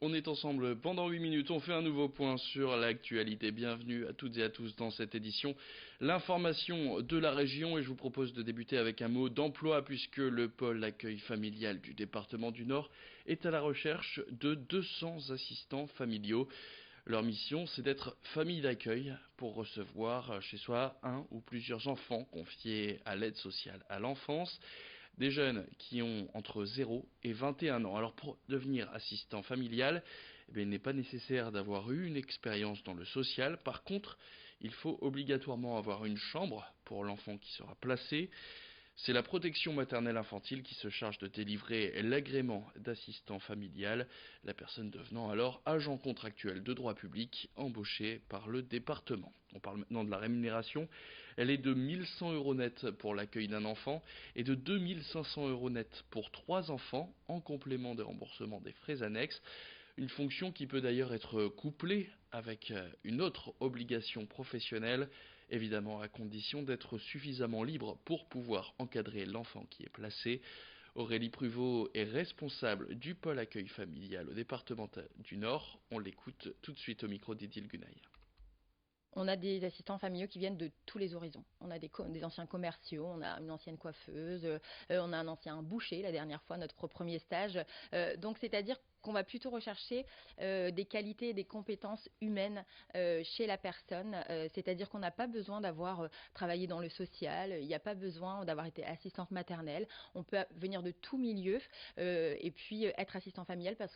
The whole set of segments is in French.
On est ensemble pendant 8 minutes, on fait un nouveau point sur l'actualité. Bienvenue à toutes et à tous dans cette édition. L'information de la région et je vous propose de débuter avec un mot d'emploi puisque le pôle accueil familial du département du Nord est à la recherche de 200 assistants familiaux. Leur mission, c'est d'être famille d'accueil pour recevoir chez soi un ou plusieurs enfants confiés à l'aide sociale à l'enfance. Des jeunes qui ont entre 0 et 21 ans. Alors pour devenir assistant familial, il n'est pas nécessaire d'avoir eu une expérience dans le social. Par contre, il faut obligatoirement avoir une chambre pour l'enfant qui sera placé. C'est la protection maternelle infantile qui se charge de délivrer l'agrément d'assistant familial, la personne devenant alors agent contractuel de droit public embauché par le département. On parle maintenant de la rémunération. Elle est de 1100 euros net pour l'accueil d'un enfant et de 2500 euros net pour 3 enfants en complément des remboursements des frais annexes. Une fonction qui peut d'ailleurs être couplée avec une autre obligation professionnelle, évidemment à condition d'être suffisamment libre pour pouvoir encadrer l'enfant qui est placé. Aurélie Pruvot est responsable du pôle accueil familial au département du Nord. On l'écoute tout de suite au micro d'Idil Gunaï. On a des assistants familiaux qui viennent de tous les horizons. On a des anciens commerciaux, on a une ancienne coiffeuse, on a un ancien boucher la dernière fois, notre premier stage. Donc c'est-à-dire qu'on va plutôt rechercher des qualités et des compétences humaines chez la personne. C'est-à-dire qu'on n'a pas besoin d'avoir travaillé dans le social, il n'y a pas besoin d'avoir été assistante maternelle. On peut venir de tout milieu et puis être assistant familial parce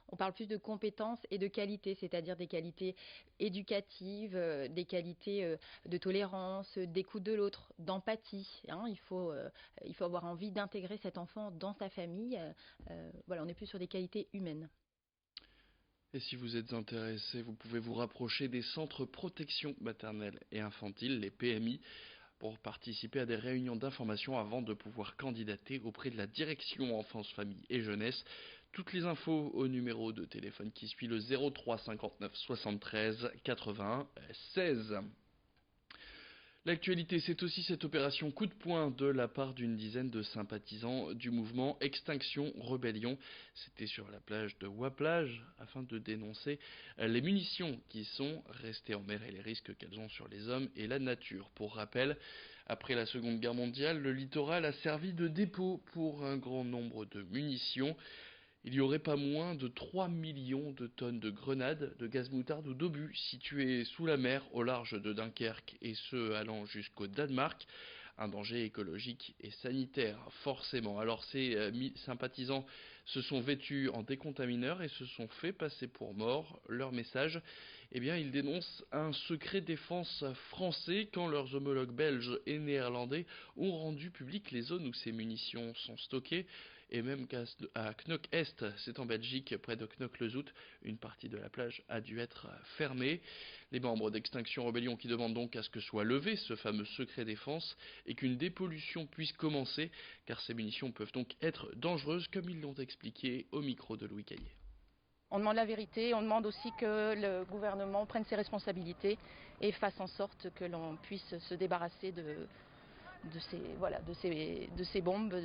on parle plus de compétences et de qualités, c'est-à-dire des qualités éducatives, des qualités de tolérance, d'écoute de l'autre, d'empathie. Il faut avoir envie d'intégrer cet enfant dans sa famille. Voilà, on est plus sur des qualités humaines. Et si vous êtes intéressé, vous pouvez vous rapprocher des centres protection maternelle et infantile, les PMI, pour participer à des réunions d'information avant de pouvoir candidater auprès de la direction enfance, famille et jeunesse. Toutes les infos au numéro de téléphone qui suit le 03 59 73 81 16. L'actualité, c'est aussi cette opération coup de poing de la part d'une dizaine de sympathisants du mouvement Extinction Rebellion. C'était sur la plage de Waplage afin de dénoncer les munitions qui sont restées en mer et les risques qu'elles ont sur les hommes et la nature. Pour rappel, après la Seconde Guerre mondiale, le littoral a servi de dépôt pour un grand nombre de munitions. Il y aurait pas moins de 3 millions de tonnes de grenades, de gaz moutarde ou d'obus situés sous la mer au large de Dunkerque et ce allant jusqu'au Danemark. Un danger écologique et sanitaire, forcément. Alors ces sympathisants se sont vêtus en décontamineurs et se sont fait passer pour morts. Leur message, ils dénoncent un secret défense français quand leurs homologues belges et néerlandais ont rendu public les zones où ces munitions sont stockées. Et même qu'à Knokke-Est, c'est en Belgique, près de Knokke-le-Zout, une partie de la plage a dû être fermée. Les membres d'Extinction Rebellion qui demandent donc à ce que soit levé ce fameux secret défense et qu'une dépollution puisse commencer, car ces munitions peuvent donc être dangereuses, comme ils l'ont expliqué au micro de Louis Caillé. On demande la vérité, on demande aussi que le gouvernement prenne ses responsabilités et fasse en sorte que l'on puisse se débarrasser de ces bombes,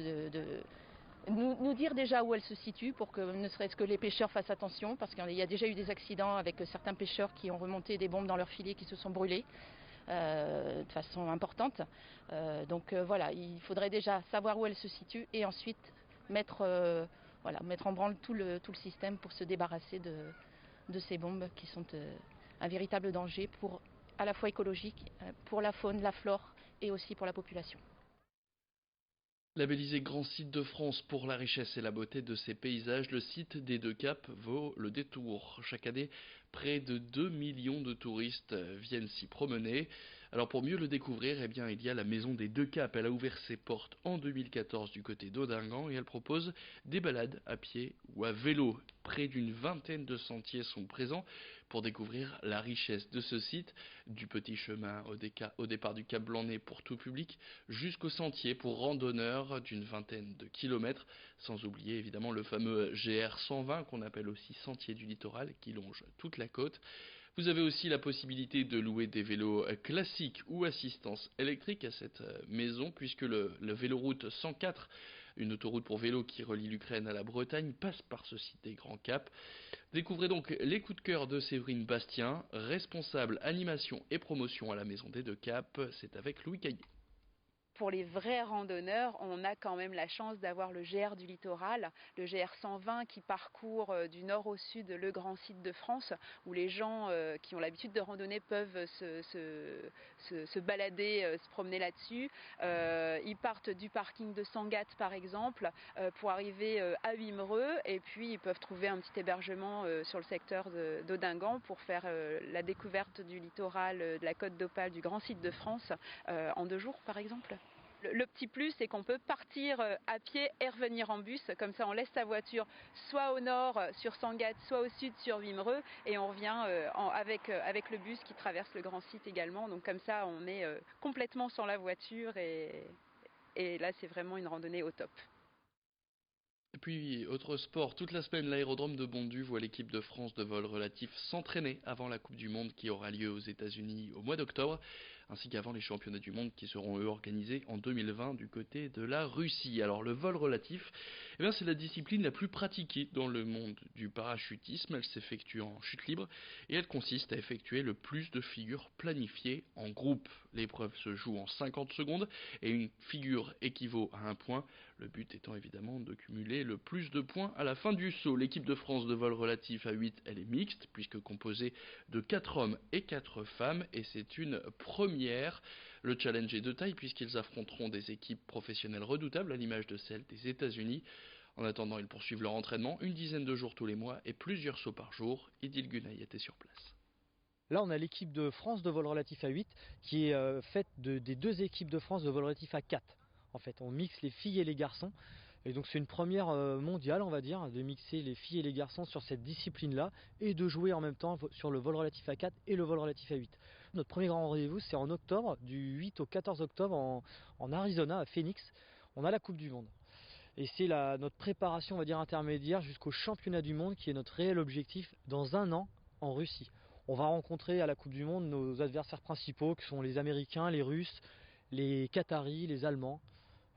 nous dire déjà où elles se situent pour que ne serait-ce que les pêcheurs fassent attention, parce qu'il y a déjà eu des accidents avec certains pêcheurs qui ont remonté des bombes dans leurs filets qui se sont brûlés de façon importante. Voilà, il faudrait déjà savoir où elles se situent et ensuite mettre en branle tout le système pour se débarrasser de ces bombes qui sont un véritable danger à la fois écologique, pour la faune, la flore et aussi pour la population. Labellisé Grand Site de France pour la richesse et la beauté de ses paysages, le site des Deux Caps vaut le détour. Chaque année, près de 2 millions de touristes viennent s'y promener. Alors pour mieux le découvrir, il y a la Maison des Deux Caps. Elle a ouvert ses portes en 2014 du côté d'Audingan et elle propose des balades à pied ou à vélo. Près d'une vingtaine de sentiers sont présents pour découvrir la richesse de ce site, du petit chemin au départ du Cap Blanc-Nez pour tout public, jusqu'au sentier pour randonneurs d'une vingtaine de kilomètres, sans oublier évidemment le fameux GR 120 qu'on appelle aussi sentier du littoral qui longe toute la côte. Vous avez aussi la possibilité de louer des vélos classiques ou assistance électrique à cette maison puisque le véloroute 104 Une autoroute pour vélo qui relie l'Ukraine à la Bretagne passe par ce site des Grands Caps. Découvrez donc les coups de cœur de Séverine Bastien, responsable animation et promotion à la Maison des Deux Caps. C'est avec Louis Caillé. Pour les vrais randonneurs, on a quand même la chance d'avoir le GR du littoral, le GR 120 qui parcourt du nord au sud le grand site de France, où les gens qui ont l'habitude de randonner peuvent se balader, se promener là-dessus. Ils partent du parking de Sangatte par exemple pour arriver à Wimereux, et puis ils peuvent trouver un petit hébergement sur le secteur d'Audingan pour faire la découverte du littoral, de la côte d'Opale, du grand site de France en 2 jours par exemple. Le petit plus, c'est qu'on peut partir à pied et revenir en bus. Comme ça, on laisse sa voiture soit au nord sur Sangatte, soit au sud sur Wimereux, et on revient avec le bus qui traverse le grand site également. Donc comme ça, on est complètement sans la voiture, et là, c'est vraiment une randonnée au top. Et puis, autre sport, toute la semaine, l'aérodrome de Bondu voit l'équipe de France de vol relatif s'entraîner avant la Coupe du Monde qui aura lieu aux États-Unis au mois d'octobre, ainsi qu'avant les championnats du monde qui seront eux organisés en 2020 du côté de la Russie. Alors le vol relatif, c'est la discipline la plus pratiquée dans le monde du parachutisme. Elle s'effectue en chute libre et elle consiste à effectuer le plus de figures planifiées en groupe. L'épreuve se joue en 50 secondes et une figure équivaut à 1 point. Le but étant évidemment de cumuler le plus de points à la fin du saut. L'équipe de France de vol relatif à 8, elle est mixte, puisque composée de 4 hommes et 4 femmes, et c'est une première. Le challenge est de taille, puisqu'ils affronteront des équipes professionnelles redoutables, à l'image de celles des États-Unis. En attendant, ils poursuivent leur entraînement, une dizaine de jours tous les mois, et plusieurs sauts par jour. Idil Gunay était sur place. Là, on a l'équipe de France de vol relatif à 8 qui est faite des 2 équipes de France de vol relatif à 4. En fait, on mixe les filles et les garçons. Et donc c'est une première mondiale, on va dire, de mixer les filles et les garçons sur cette discipline-là et de jouer en même temps sur le vol relatif à 4 et le vol relatif à 8. Notre premier grand rendez-vous, c'est en octobre, du 8 au 14 octobre en Arizona, à Phoenix. On a la Coupe du Monde. Et c'est notre préparation, on va dire, intermédiaire jusqu'au championnat du monde qui est notre réel objectif dans 1 an en Russie. On va rencontrer à la Coupe du Monde nos adversaires principaux qui sont les Américains, les Russes, les Qataris, les Allemands.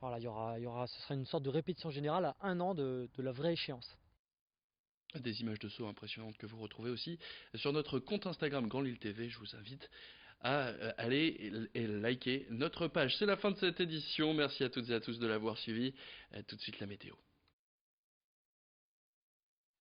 Voilà, ce sera une sorte de répétition générale à 1 an de la vraie échéance. Des images de saut impressionnantes que vous retrouvez aussi sur notre compte Instagram Grand Lille TV. Je vous invite à aller et liker notre page. C'est la fin de cette édition. Merci à toutes et à tous de l'avoir suivi. Tout de suite la météo.